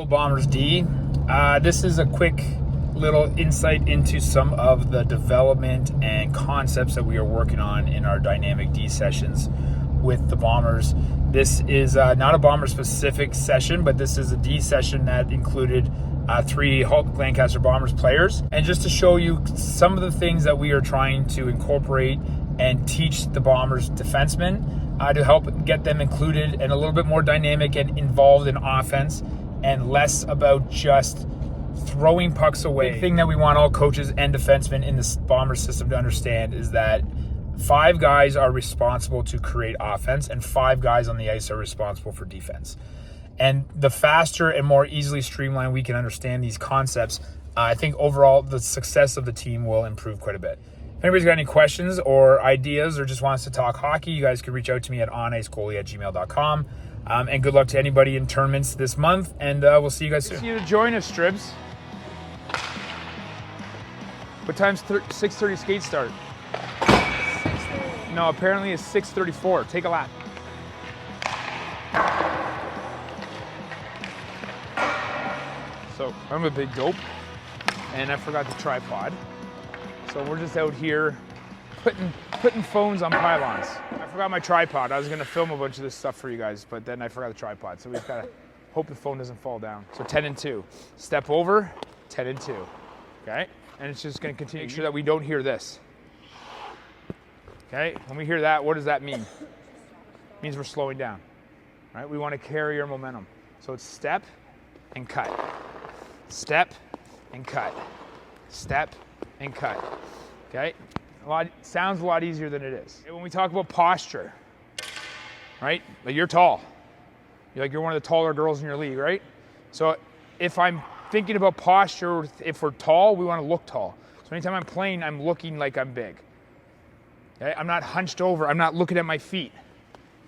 Bombers D. This is a quick little insight into some of the development and concepts that we are working on in our dynamic D sessions with the Bombers. This is not a Bomber specific session, but this is a D session that included 3 Lancaster Bombers players. And just to show you some of the things that we are trying to incorporate and teach the Bombers defensemen to help get them included and a little bit more dynamic and involved in offense and less about just throwing pucks away. Big thing that we want all coaches and defensemen in this Bomber system to understand is that 5 guys are responsible to create offense and 5 guys on the ice are responsible for defense. And the faster and more easily streamlined we can understand these concepts, I think overall the success of the team will improve quite a bit. If anybody's got any questions or ideas or just wants to talk hockey, you guys can reach out to me at onicegoalie@gmail.com. And good luck to anybody in tournaments this month, and we'll see you guys soon. See you to join us, Stribs. What time's 6:30 skate start? 6:30. No, apparently it's 6:34. Take a lap. So I'm a big dope, and I forgot the tripod. So we're just out here putting phones on pylons. I forgot my tripod. I was gonna film a bunch of this stuff for you guys, but then I forgot the tripod. So we've gotta hope the phone doesn't fall down. So 10 and 2. Step over, 10 and 2. Okay? And it's just gonna continue. Make sure that we don't hear this. Okay? When we hear that, what does that mean? It means we're slowing down. Right? We wanna carry our momentum. So it's step and cut. Step and cut. Step and cut. Okay? Sounds a lot easier than it is. When we talk about posture, right? Like you're tall. You're one of the taller girls in your league, right? So if I'm thinking about posture, if we're tall, we want to look tall. So anytime I'm playing, I'm looking like I'm big. Okay? I'm not hunched over. I'm not looking at my feet.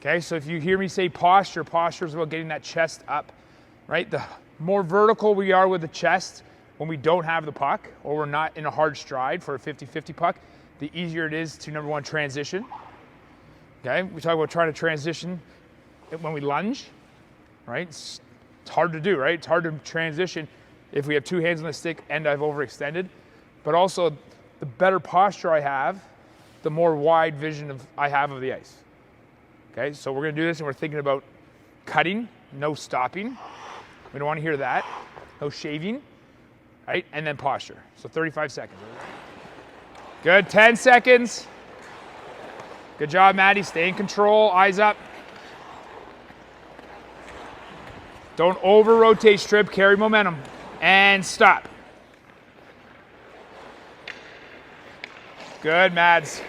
Okay? So if you hear me say posture, posture is about getting that chest up, right? The more vertical we are with the chest when we don't have the puck or we're not in a hard stride for a 50-50 puck, the easier it is to, number one, transition. Okay, we talk about trying to transition when we lunge, right? It's hard to do, right? It's hard to transition if we have 2 hands on the stick and I've overextended. But also, the better posture I have, the more wide vision I have of the ice. Okay, so we're gonna do this and we're thinking about cutting, no stopping. We don't wanna hear that. No shaving, right? And then posture. So 35 seconds. Good, 10 seconds. Good job, Maddie. Stay in control, eyes up. Don't over-rotate, Strip, carry momentum. And stop. Good, Mads.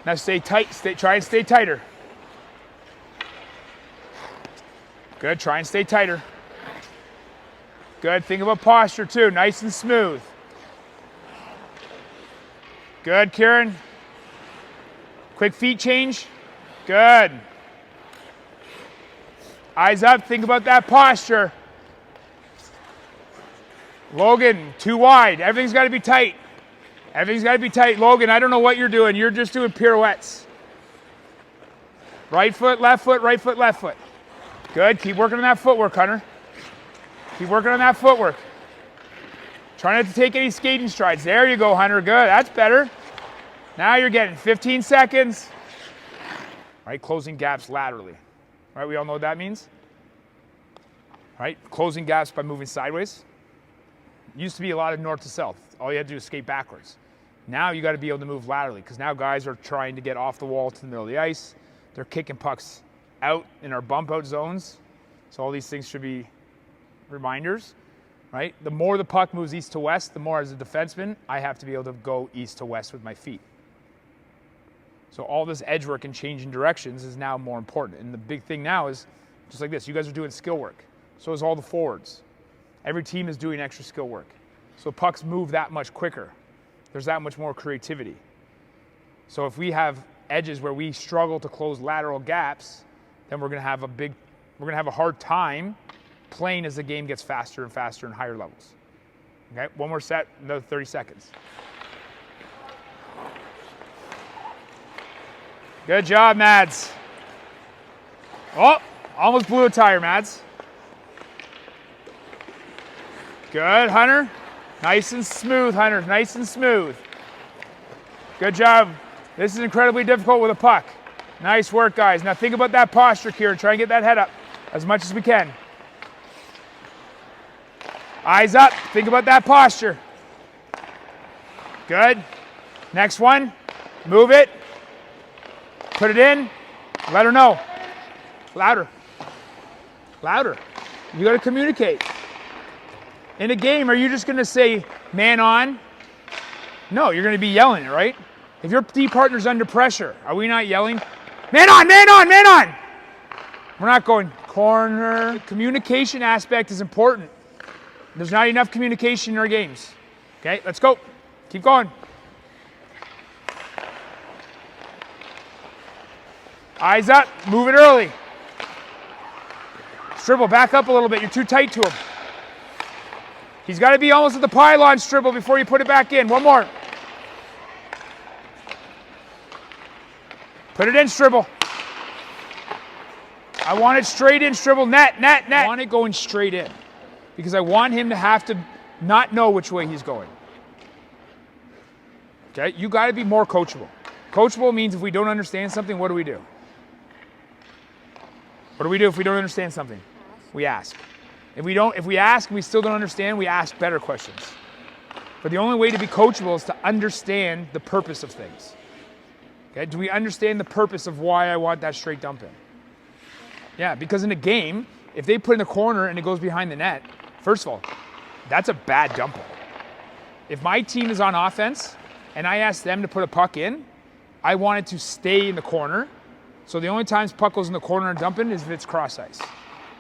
Now stay tight, try and stay tighter. Good, try and stay tighter. Good, think about posture too, nice and smooth. Good, Kieran. Quick feet change. Good. Eyes up, think about that posture. Logan, too wide. Everything's got to be tight. Everything's got to be tight. Logan, I don't know what you're doing. You're just doing pirouettes. Right foot, left foot, right foot, left foot. Good, keep working on that footwork, Hunter. Keep working on that footwork. Try not to take any skating strides. There you go, Hunter. Good. That's better. Now you're getting 15 seconds. Right, closing gaps laterally. Right, we all know what that means. Right, closing gaps by moving sideways. Used to be a lot of north to south. All you had to do is skate backwards. Now you got to be able to move laterally because now guys are trying to get off the wall to the middle of the ice. They're kicking pucks out in our bump out zones. So all these things should be reminders. Right? The more the puck moves east to west, the more as a defenseman, I have to be able to go east to west with my feet. So all this edge work and changing directions is now more important. And the big thing now is, just like this, you guys are doing skill work. So is all the forwards. Every team is doing extra skill work. So pucks move that much quicker. There's that much more creativity. So if we have edges where we struggle to close lateral gaps, then we're gonna have a hard time playing as the game gets faster and faster and higher levels. Okay, one more set, another 30 seconds. Good job, Mads. Oh, almost blew a tire, Mads. Good, Hunter. Nice and smooth, Hunter. Nice and smooth. Good job. This is incredibly difficult with a puck. Nice work, guys. Now think about that posture, Kieran. Try and get that head up as much as we can. Eyes up. Think about that posture. Good. Next one. Move it. Put it in. Let her know. Louder. Louder. You got to communicate. In a game, are you just going to say, man on? No, you're going to be yelling it, right? If your D partner's under pressure, are we not yelling, man on, man on, man on? We're not going, corner. The communication aspect is important. There's not enough communication in our games. Okay, let's go. Keep going. Eyes up, move it early. Stribble, back up a little bit. You're too tight to him. He's got to be almost at the pylon, Stribble, before you put it back in. One more. Put it in, Stribble. I want it straight in, Stribble. Net, net, net. I want it going straight in because I want him to have to not know which way he's going. Okay, you got to be more coachable. Coachable means if we don't understand something, what do we do? What do we do if we don't understand something? We ask. If we ask and we still don't understand, we ask better questions. But the only way to be coachable is to understand the purpose of things. Okay? Do we understand the purpose of why I want that straight dump in? Yeah, because in a game, if they put it in the corner and it goes behind the net, first of all, that's a bad dump in. If my team is on offense and I ask them to put a puck in, I want it to stay in the corner. So the only times puck goes in the corner and dump in is if it's cross ice.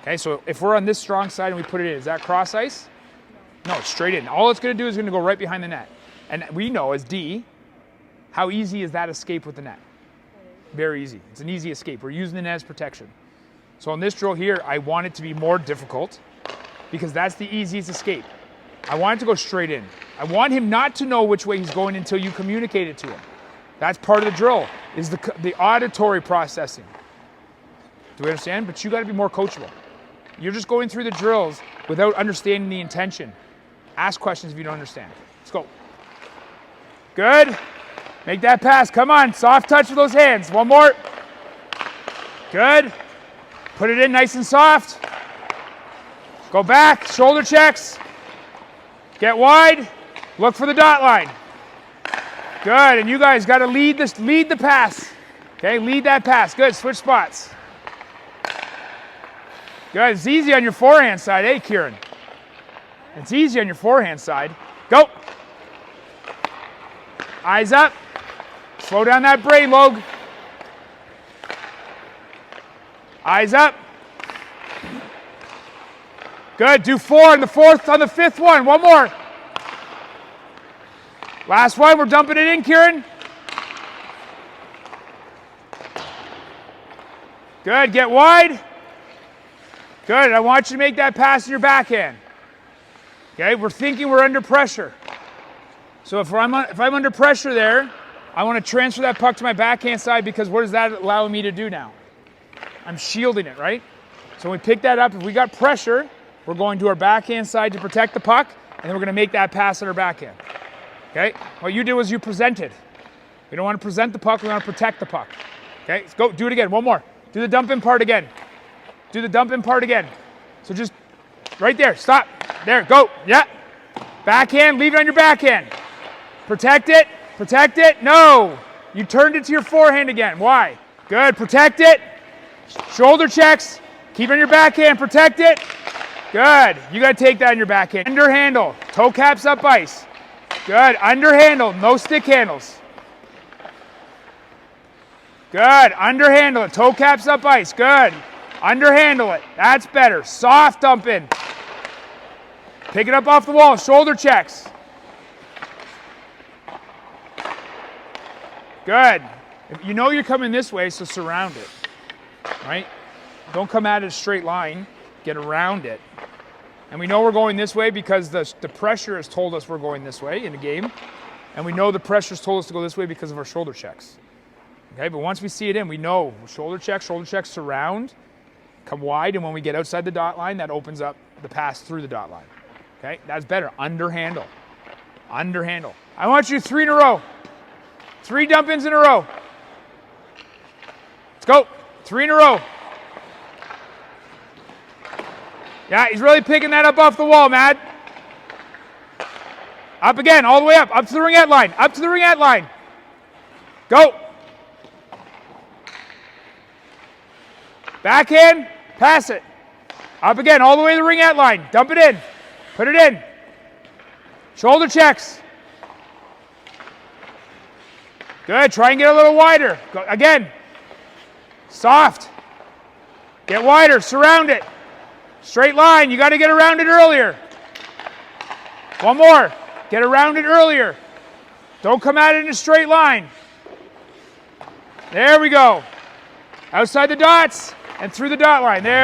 Okay, so if we're on this strong side and we put it in, is that cross ice? No, it's straight in. All it's going to do is going to go right behind the net. And we know as D, how easy is that escape with the net? Very easy. It's an easy escape. We're using the net as protection. So on this drill here, I want it to be more difficult because that's the easiest escape. I want it to go straight in. I want him not to know which way he's going until you communicate it to him. That's part of the drill, is the auditory processing. Do we understand? But you got to be more coachable. You're just going through the drills without understanding the intention. Ask questions if you don't understand. Let's go. Good. Make that pass. Come on. Soft touch with those hands. One more. Good. Put it in nice and soft. Go back. Shoulder checks. Get wide. Look for the dot line. Good. And you guys got to lead the pass. Okay, lead that pass. Good. Switch spots. Good. It's easy on your forehand side, eh, Kieran? It's easy on your forehand side. Go. Eyes up. Slow down that brain, Logue. Eyes up. Good. Do 4 on the fourth, on the fifth one. One more. Last one. We're dumping it in, Kieran. Good. Get wide. Good. I want you to make that pass in your backhand. Okay. We're thinking we're under pressure. So if I'm under pressure there, I want to transfer that puck to my backhand side because what is that allowing me to do now? I'm shielding it, right? So when we pick that up, if we got pressure, we're going to our backhand side to protect the puck, and then we're going to make that pass on our backhand. Okay? What you did was you presented. We don't want to present the puck, we want to protect the puck. Okay? Let's go. Do it again. One more. Do the dump in part again. Do the dump in part again. So just right there. Stop. There. Go. Yeah. Backhand. Leave it on your backhand. Protect it. Protect it. No. You turned it to your forehand again. Why? Good. Protect it. Shoulder checks. Keep it on your backhand. Protect it. Good. You got to take that in your backhand. Under handle. Toe caps up ice. Good. Under handle. No stick handles. Good. Under handle it. Toe caps up ice. Good. Under handle it. That's better. Soft dump in. Pick it up off the wall. Shoulder checks. Good. If you know you're coming this way, so surround it. Right? Don't come at it a straight line. Get around it. And we know we're going this way because the pressure has told us we're going this way in the game. And we know the pressure's told us to go this way because of our shoulder checks. Okay, but once we see it in, we know shoulder checks, surround, come wide, and when we get outside the dot line, that opens up the pass through the dot line. Okay, that's better. Under handle. Under handle. I want you 3 in a row. 3 dump-ins in a row. Let's go. 3 in a row. Yeah, he's really picking that up off the wall, Matt. Up again, all the way up to the ringette line, up to the ringette line. Go. Backhand, pass it. Up again, all the way to the ringette line. Dump it in. Put it in. Shoulder checks. Good, try and get a little wider. Go, again. Soft. Get wider, surround it. Straight line, you got to get around it earlier. One more. Get around it earlier. Don't come at it in a straight line. There we go. Outside the dots and through the dot line. There.